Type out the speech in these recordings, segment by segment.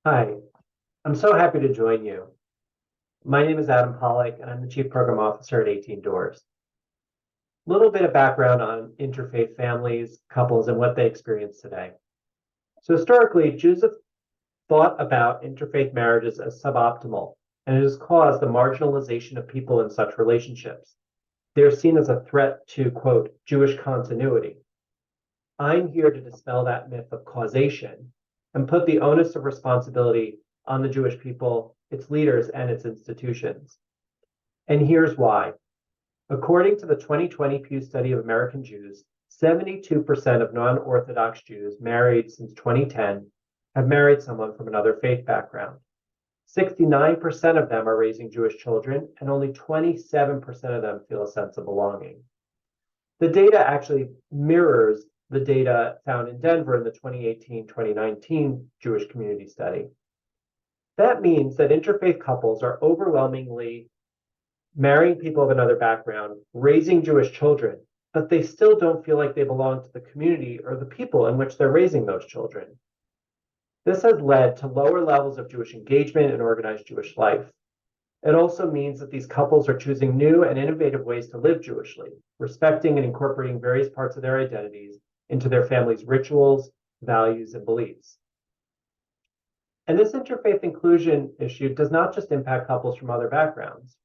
Hi, I'm so happy to join you. My name is Adam Pollack, and I'm the Chief Program Officer at 18Doors. A little bit of background on interfaith families, couples, and what they experience today. So historically, Jews have thought about interfaith marriages as suboptimal, and it has caused the marginalization of people in such relationships. They're seen as a threat to, quote, Jewish continuity. I'm here to dispel that myth of causation and put the onus of responsibility on the Jewish people, its leaders, and its institutions. And here's why. According to the 2020 Pew Study of American Jews, 72% of non-Orthodox Jews married since 2010 have married someone from another faith background. 69% of them are raising Jewish children, and only 27% of them feel a sense of belonging. The data actually mirrors the data found in Denver in the 2018-2019 Jewish Community Study. That means that interfaith couples are overwhelmingly marrying people of another background, raising Jewish children, but they still don't feel like they belong to the community or the people in which they're raising those children. This has led to lower levels of Jewish engagement in organized Jewish life. It also means that these couples are choosing new and innovative ways to live Jewishly, respecting and incorporating various parts of their identities into their family's rituals, values, and beliefs. And this interfaith inclusion issue does not just impact couples from other backgrounds.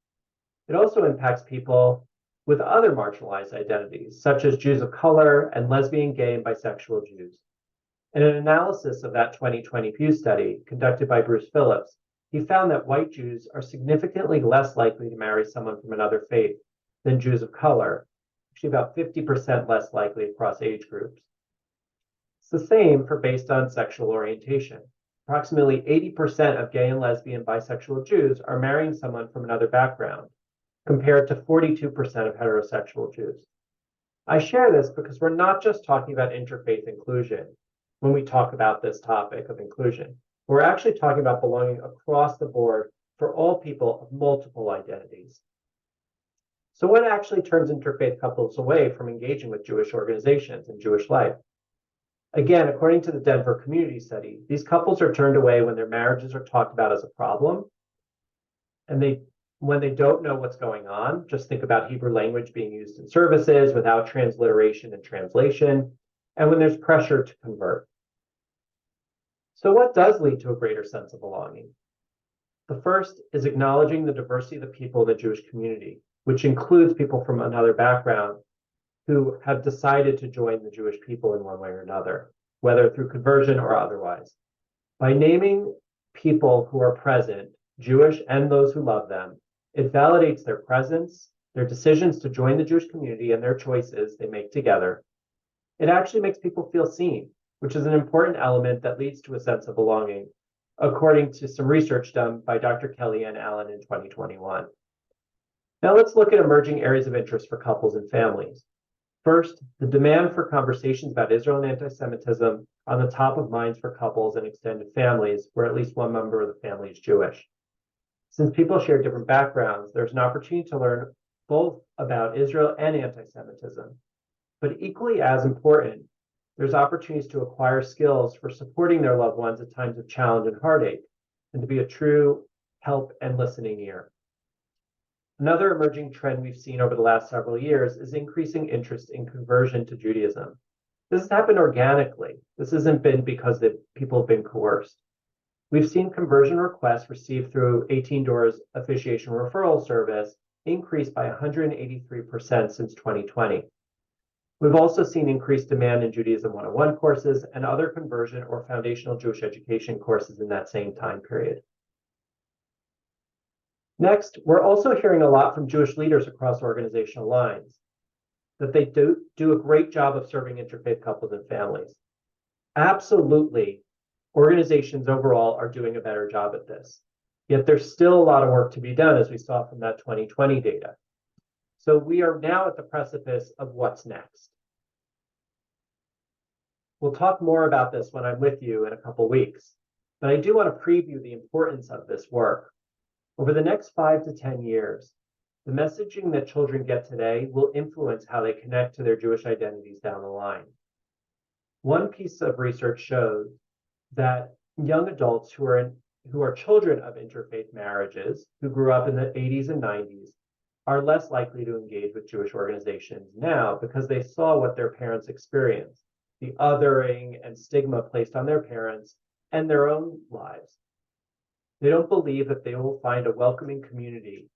It also impacts people with other marginalized identities, such as Jews of color and lesbian, gay, and bisexual Jews. In an analysis of that 2020 Pew study conducted by Bruce Phillips, he found that white Jews are significantly less likely to marry someone from another faith than Jews of color, actually about 50% less likely across age groups. It's the same for based on sexual orientation. Approximately 80% of gay and lesbian bisexual Jews are marrying someone from another background, compared to 42% of heterosexual Jews. I share this because we're not just talking about interfaith inclusion when we talk about this topic of inclusion. We're actually talking about belonging across the board for all people of multiple identities. So what actually turns interfaith couples away from engaging with Jewish organizations and Jewish life? Again, according to the Denver Community Study, these couples are turned away when their marriages are talked about as a problem, and when they don't know what's going on. Just think about Hebrew language being used in services without transliteration and translation, and when there's pressure to convert. So what does lead to a greater sense of belonging? The first is acknowledging the diversity of the people in the Jewish community, which includes people from another background who have decided to join the Jewish people in one way or another, whether through conversion or otherwise. By naming people who are present, Jewish and those who love them, it validates their presence, their decisions to join the Jewish community, and their choices they make together. It actually makes people feel seen, which is an important element that leads to a sense of belonging, according to some research done by Dr. Kelly and Allen in 2021. Now let's look at emerging areas of interest for couples and families. First, the demand for conversations about Israel and anti-Semitism on the top of minds for couples and extended families where at least one member of the family is Jewish. Since people share different backgrounds, there's an opportunity to learn both about Israel and anti-Semitism. But equally as important, there's opportunities to acquire skills for supporting their loved ones at times of challenge and heartache, and to be a true help and listening ear. Another emerging trend we've seen over the last several years is increasing interest in conversion to Judaism. This has happened organically. This hasn't been because people have been coerced. We've seen conversion requests received through 18Doors officiation referral service increase by 183% since 2020. We've also seen increased demand in Judaism 101 courses and other conversion or foundational Jewish education courses in that same time period. Next, we're also hearing a lot from Jewish leaders across organizational lines that they do a great job of serving interfaith couples and families. Absolutely, organizations overall are doing a better job at this. Yet there's still a lot of work to be done, as we saw from that 2020 data. So we are now at the precipice of what's next. We'll talk more about this when I'm with you in a couple weeks, but I do want to preview the importance of this work. Over the next 5 to 10 years, the messaging that children get today will influence how they connect to their Jewish identities down the line. One piece of research shows that young adults who are children of interfaith marriages, who grew up in the 80s and 90s, are less likely to engage with Jewish organizations now because they saw what their parents experienced, the othering and stigma placed on their parents and their own lives. They don't believe that they will find a welcoming community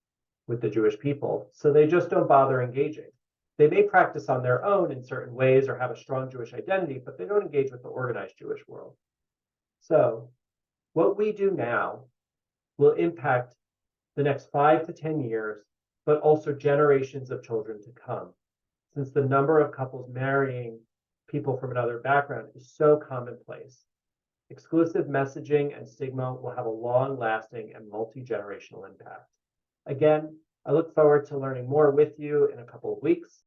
with the Jewish people, so they just don't bother engaging. They may practice on their own in certain ways or have a strong Jewish identity, but they don't engage with the organized Jewish world. So what we do now will impact the next 5 to 10 years, but also generations of children to come, since the number of couples marrying people from another background is so commonplace. Exclusive messaging and stigma will have a long-lasting and multi-generational impact. Again, I look forward to learning more with you in a couple of weeks.